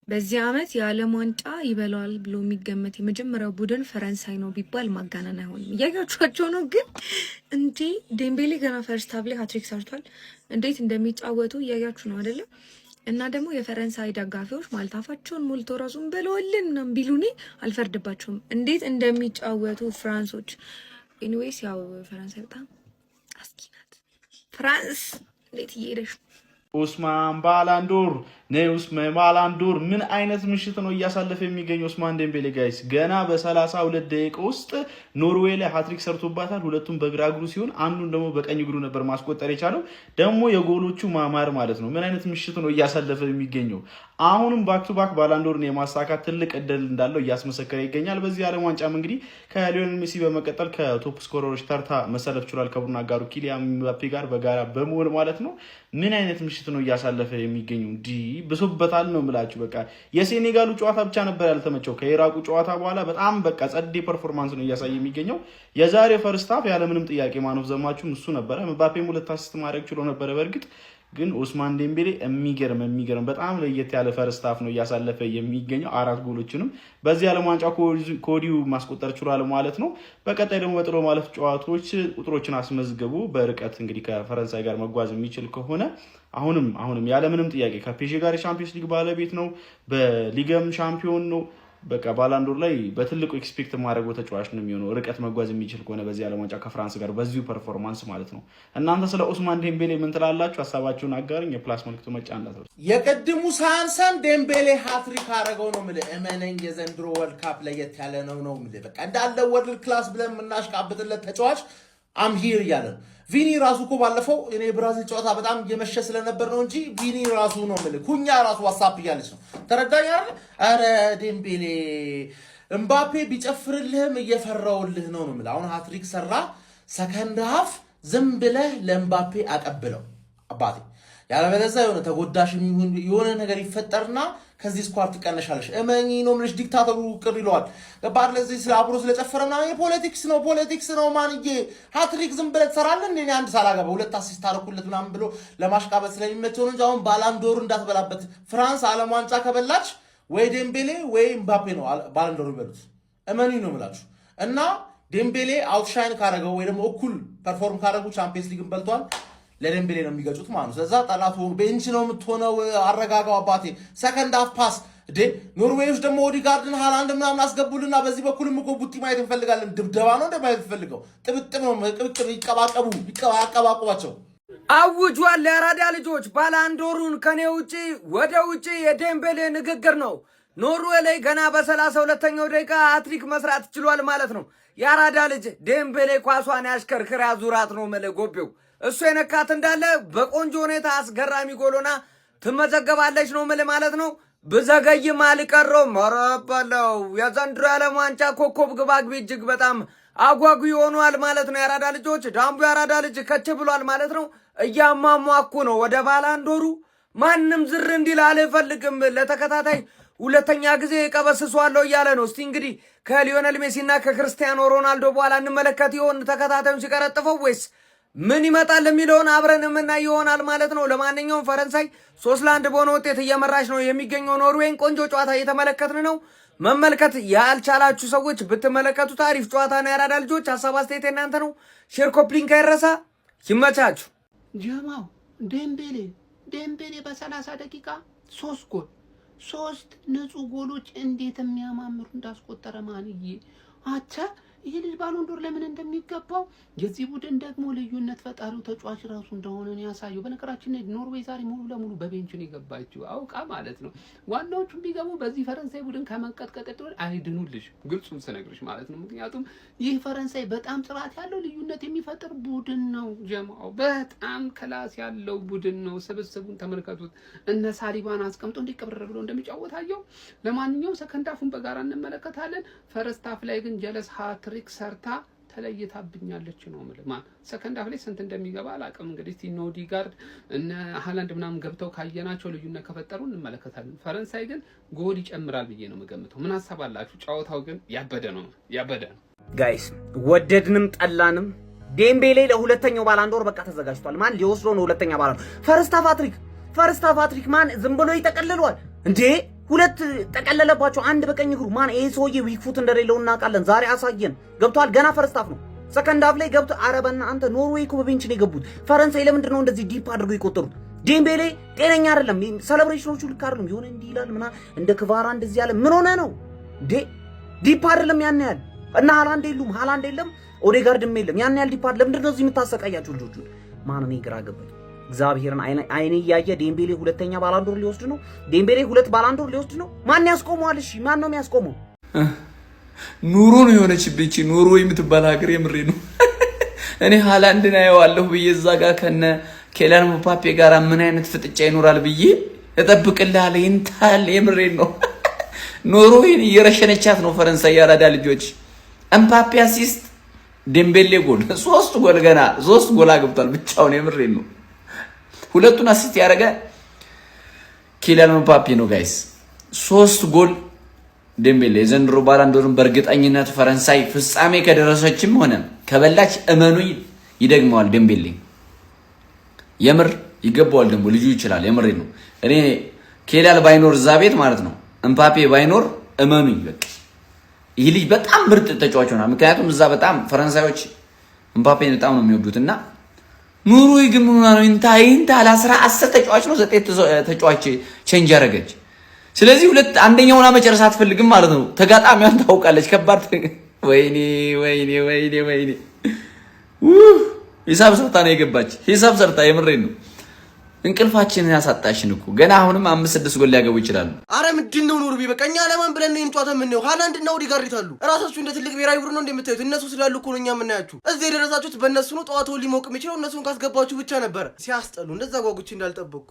በዚህ ዓመት የዓለም ዋንጫ ይበላዋል ብሎ የሚገመት የመጀመሪያው ቡድን ፈረንሳይ ነው ቢባል ማጋነን አይሆንም። እያያችኋቸው ነው። ግን እንዴ ዴምቤሌ ገና ፈርስት ሃፍ ላይ ሃትሪክ ሰርቷል። እንዴት እንደሚጫወቱ እያያችሁ ነው አይደለም? እና ደግሞ የፈረንሳይ ደጋፊዎች ማለት አፋቸውን ሞልቶ ራሱን በለወልን ነው ቢሉኔ አልፈርድባቸውም። እንዴት እንደሚጫወቱ ፍራንሶች። ኤኒዌይስ ያው ፈረንሳይ በጣም አስጊ ናት። ፍራንስ እንዴት እየሄደች ነው? ኡስማን ባላንዶር ኡስማን ባላንዶር ምን አይነት ምሽት ነው እያሳለፈ የሚገኘው ኡስማን ዴምቤሌ ጋይስ። ገና በ32 ደቂቃ ውስጥ ኖርዌይ ላይ ሃትሪክ ሰርቶባታል። ሁለቱም በግራ እግሩ ሲሆን አንዱን ደግሞ በቀኝ እግሩ ነበር ማስቆጠር የቻለው። ደግሞ የጎሎቹ ማማር ማለት ነው። ምን አይነት ምሽት ነው እያሳለፈ የሚገኘው። አሁንም ባክ ቱ ባክ ባላንዶርን የማሳካት ትልቅ እድል እንዳለው እያስመሰከረ ይገኛል። በዚህ ዓለም ዋንጫም እንግዲህ ከሊዮኔል ሜሲ በመቀጠል ከቶፕ ስኮረሮች ተርታ መሰለፍ ችሏል። ከቡድን አጋሩ ኪሊያን ምባፔ ጋር በጋራ በመሆን ማለት ነው። ምን አይነት ምሽት ነው እያሳለፈ የሚገኘው። ብሶበታል ነው የምላችሁ። በቃ የሴኔጋሉ ጨዋታ ብቻ ነበር ያልተመቸው። ከኢራቁ ጨዋታ በኋላ በጣም በቃ ጸዴ ፐርፎርማንስ ነው እያሳየ የሚገኘው። የዛሬው ፈርስት ሃፍ ያለምንም ጥያቄ ማን ኦፍ ዘ ማቹም እሱ ነበረ። ምባፔም 2 አሲስት ማድረግ ችሎ ነበረ። በእርግጥ ግን ኡስማን ዴምቤሌ የሚገርም በጣም ለየት ያለ ፈርስት ሃፍ ነው እያሳለፈ የሚገኘው። 4 ጎሎችንም በዚህ ዓለም ዋንጫ ኮዲው ማስቆጠር ችሏል ማለት ነው። በቀጣይ ደግሞ በጥሎ ማለፍ ጨዋታዎች ቁጥሮችን አስመዝግቡ በርቀት እንግዲህ ከፈረንሳይ ጋር መጓዝ የሚችል ከሆነ አሁንም ያለምንም ጥያቄ ከፔዤ ጋር የቻምፒየንስ ሊግ ባለቤት ነው። በሊገም ሻምፒዮን ነው። በቃ ባላንዶር ላይ በትልቁ ኤክስፔክት ማድረግ ተጫዋች ነው የሚሆነው ርቀት መጓዝ የሚችል ከሆነ በዚህ ዓለም ዋንጫ ከፍራንስ ጋር በዚሁ ፐርፎርማንስ ማለት ነው። እናንተ ስለ ኡስማን ዴምቤሌ ምን ትላላችሁ? ሀሳባችሁን አጋሩኝ። የፕላስ መልክቱ መጫን እንዳትረሱ። የቀድሙ ሳንሰን ዴምቤሌ ሃትሪክ አረገው ነው የምልህ። እመነኝ የዘንድሮ ወርልድ ካፕ ለየት ያለ ነው የምልህ። በቃ እንዳለ ወርልድ ክላስ ብለን የምናሽቃብጥለት ተጫዋች አምሂር እያለ ነው። ቪኒ ራሱ እኮ ባለፈው እኔ ብራዚል ጨዋታ በጣም እየመሸ ስለነበር ነው እንጂ ቪኒ ራሱ ነው የምልህ። ኩኛ ራሱ ዋትስአፕ እያለች ነው። ተረዳኝ አይደል? አረ ዴምቤሌ እምባፔ ቢጨፍርልህም እየፈራውልህ ነው የምልህ። አሁን ሃትሪክ ሰራ። ሰከንድ ሃፍ ዝም ብለህ ለእምባፔ አቀብለው አባቴ። ያለበለዚያ የሆነ ተጎዳሽ የሆነ ነገር ይፈጠርና ከዚህ ስኳር ትቀነሻለሽ። እመኚ ነው የምልሽ። ዲክታተሩ ቅር ይለዋል። ገባህ? ለዚህ ስለ አብሮ ስለጨፈረ ምናምን የፖለቲክስ ነው ማንዬ። ሃትሪክ ዝም ብለህ ትሰራለህ እንዴ? አንድ ሳላገባ 2 አሲስት አደረኩለት ምናምን ብሎ ለማሽቃበጥ ስለሚመቸው ነው እንጂ አሁን ባላንዶር እንዳትበላበት። ፍራንስ ዓለም ዋንጫ ከበላች ወይ ዴምቤሌ ወይ ምባፔ ነው ባላንዶር ይበሉት። እመኚ ነው የምላችሁ። እና ዴምቤሌ አውትሻይን ካረገው ወይ ደግሞ እኩል ፐርፎርም ካረጉ ቻምፒየንስ ሊግን በልቷል። ለዴምቤሌ ነው የሚገጩት ማለት ነው። ስለዛ ጠላት ሆኑ ቤንች ነው የምትሆነው። አረጋጋው አባቴ። ሰከንድ ሃፍ ፓስ ኖርዌዮች ደግሞ ኦዲጋርድን ሃላንድ ምናምን አስገቡልና በዚህ በኩልም እኮ ቡጢ ማየት እንፈልጋለን። ድብደባ ነው እንደማየት እንፈልገው። ጥብጥብ ነው ቅብጥብ። ይቀባቀቧቸው አውጇል። ለአራዳ ልጆች ባላንዶሩን ከኔ ውጪ ወደ ውጪ የዴምቤሌ ንግግር ነው። ኖርዌይ ላይ ገና በ32ኛው ደቂቃ ሃትሪክ መስራት ችሏል ማለት ነው። የአራዳ ልጅ ዴምቤሌ ኳሷን ያሽከርክር ያዙራት ነው መለጎቤው እሱ የነካት እንዳለ በቆንጆ ሁኔታ አስገራሚ ጎሎና ትመዘገባለች ነው ማለት ነው። ብዘገይም አልቀረውም። መረበለው የዘንድሮ የዓለም ዋንጫ ኮከብ ግባግቢ እጅግ በጣም አጓጉ ሆኗል ማለት ነው። የአራዳ ልጆች ዳምቡ የአራዳ ልጅ ከች ብሏል ማለት ነው። እያሟሟኩ ነው ወደ ባላንዶሩ። ማንም ዝር እንዲል አልፈልግም። ለተከታታይ 2ኛ ጊዜ ቀበስሷለሁ እያለ ነው። እስቲ እንግዲህ ከሊዮኔል ሜሲና ከክርስቲያኖ ሮናልዶ በኋላ እንመለከት ይሆን ተከታታዩን ሲቀረጥፈው ወይስ ምን ይመጣል የሚለውን አብረን የምናይ ይሆናል ማለት ነው። ለማንኛውም ፈረንሳይ 3-1 በሆነ ውጤት እየመራች ነው የሚገኘው ኖርዌይን። ቆንጆ ጨዋታ እየተመለከትን ነው። መመልከት ያልቻላችሁ ሰዎች ብትመለከቱት አሪፍ ጨዋታ ነው። የአራዳ ልጆች ሀሳብ አስተያየት እናንተ ነው። ሼር ኮፕሊንክ አይረሳ። ይመቻችሁ። ጀማው ዴምቤሌ በ30 ደቂቃ 3 ጎል 3 ንጹህ ጎሎች እንዴት የሚያማምሩ እንዳስቆጠረ ማንዬ አቻ። ይሄ ልጅ ባሎንዶር ለምን እንደሚገባው የዚህ ቡድን ደግሞ ልዩነት ፈጣሪው ተጫዋች ራሱ እንደሆነ ነው ያሳየው። በነገራችን ላይ ኖርዌይ ዛሬ ሙሉ ለሙሉ በቤንች ነው የገባችው አውቃ ማለት ነው። ዋናዎቹ ቢገቡ በዚህ ፈረንሳይ ቡድን ከመንቀጥቀጥ አይድኑልሽ፣ ግልጹን ስነግርሽ ማለት ነው። ምክንያቱም ይህ ፈረንሳይ በጣም ጥራት ያለው ልዩነት የሚፈጥር ቡድን ነው። ጀማው በጣም ክላስ ያለው ቡድን ነው። ስብስቡን ተመልከቱት። እነ ሳሊባን አስቀምጦ እንዲቀብረር ብሎ እንደሚጫወታየው። ለማንኛውም ሰከንድ ሃፉን በጋራ እንመለከታለን። ፈርስት ሃፍ ላይ ግን ጀለስ ሃትሪክ ሰርታ ተለይታብኛለች ነው ማለት ሰከንድ ሃፍ ላይ ስንት እንደሚገባ አላውቅም። እንግዲህ ኦዲጋርድ እነ ሃላንድ ምናምን ገብተው ካየናቸው ልዩነት ከፈጠሩ እንመለከታለን። ፈረንሳይ ግን ጎል ይጨምራል ብዬ ነው የምገምተው። ምን ሐሳብ አላችሁ? ጨዋታው ግን ያበደ ነው። ጋይስ ወደድንም ጠላንም ዴምቤሌ ለሁለተኛው ባላንዶር በቃ ተዘጋጅቷል። ማን ሊወስዶ ነው ሁለተኛ ባላንዶር? ፈርስት ሃፍ ሃትሪክ ማን ዝም ብሎ ይጠቀልሏል እንዴ? ሁለት ጠቀለለባቸው፣ አንድ በቀኝ እግሩ። ማን ይሄ ሰውዬ ዊክ ፉት እንደሌለው እናውቃለን። ዛሬ አሳየን። ገብቷል። ገና ፈርስት ሃፍ ነው። ሰከንድ ሃፍ ላይ ገብቶ አረበና አንተ ኖርዌይ እኮ በቤንች ነው የገቡት። ፈረንሳይ ለምንድን ነው እንደዚህ ዲፕ አድርገው የቆጠሩት? ዴምቤሌ ጤነኛ አይደለም። ሴሌብሬሽኖቹ ልክ አይደለም። የሆነ እንዲህ ይላል ምናምን እንደ ክቫራ እንደዚህ ያለ ምን ሆነ ነው ዲፕ አይደለም ያን ያህል። እና ሃላንድ የሉም፣ ሃላንድ የለም፣ ኦዴጋርድም የለም። ያን ያህል ዲፕ አይደለም። ለምንድን ነው እዚህ የምታሰቃያቸው ልጆቹ? ማን ነው ግራ ገባኝ። እግዚአብሔርን አይኔ እያየ ዴምቤሌ ሁለተኛ ባላንዶር ሊወስድ ነው። ዴምቤሌ ሁለት ባላንዶር ሊወስድ ነው። ማን ያስቆመዋል? እሺ ማን ነው የሚያስቆመው? ኑሮ ነው የሆነችብኝ ኑሮ የምትባል ሀገር። የምሬ ነው። እኔ ሃላንድን አየዋለሁ ብዬ እዛ ጋር ከነ ኬሊያን ምባፔ ጋር ምን አይነት ፍጥጫ ይኖራል ብዬ እጠብቅልሃለሁ። ይንታል። የምሬ ነው። ኖርዌይን እየረሸነቻት ነው ፈረንሳይ። ያራዳ ልጆች ምባፔ አሲስት፣ ዴምቤሌ ጎል፣ 3 ጎል ገና 3 ጎል አግብቷል ብቻውን። የምሬ ነው። ሁለቱን አሲስት ያደረገ ኬሊያን ምባፔ ነው ጋይስ። 3 ጎል ዴምቤሌ። የዘንድሮ ባላንዶርን በእርግጠኝነት ፈረንሳይ ፍጻሜ ከደረሰችም ሆነ ከበላች እመኑ ይደግመዋል ዴምቤሌ። የምር ይገባዋል። ደግሞ ልጁ ይችላል። የምሬ ነው። እኔ ኬሊያን ባይኖር እዛ ቤት ማለት ነው ምባፔ ባይኖር እመኑኝ በቃ ይህ ልጅ በጣም ምርጥ ተጫዋች ሆኗል። ምክንያቱም እዛ በጣም ፈረንሳዮች ምባፔን በጣም ነው የሚወዱትና ኖርዌይ ግን ምን ሆነ ነው ኢንታ ለ10 ተጫዋች ነው 9 ተጫዋች ቼንጅ ያደረገች። ስለዚህ አንደኛውን መጨረስ አትፈልግም ማለት ነው። ተጋጣሚዋን ታውቃለች። ከባድ ወይኔ ሂሳብ ሰርታ ነው የገባች። ሂሳብ ሰርታ የምሬን ነው። እንቅልፋችንን ያሳጣሽን እኮ ገና አሁንም 5-6 ጎል ሊያገቡ ይችላሉ። አረ ምንድነው ኖርዌ በቃ እኛ ለማን ብለን ነው እንጫወታ የምንየው? ሃላንድ እና ኦዴጋርድ ይታሉ። ራሳችሁ እንደ ትልቅ ብሔራዊ ቡድን ነው እንደምታዩት። እነሱ ስላሉ እኮ ነው እኛ የምናያችሁ። እዚህ የደረሳችሁት በእነሱ ነው። ጠዋት ሊሞቅ የሚችለው እነሱን ካስገባችሁ ብቻ ነበር። ሲያስጠሉ እንደዛ ጓጉቼ እንዳልጠበቅኩ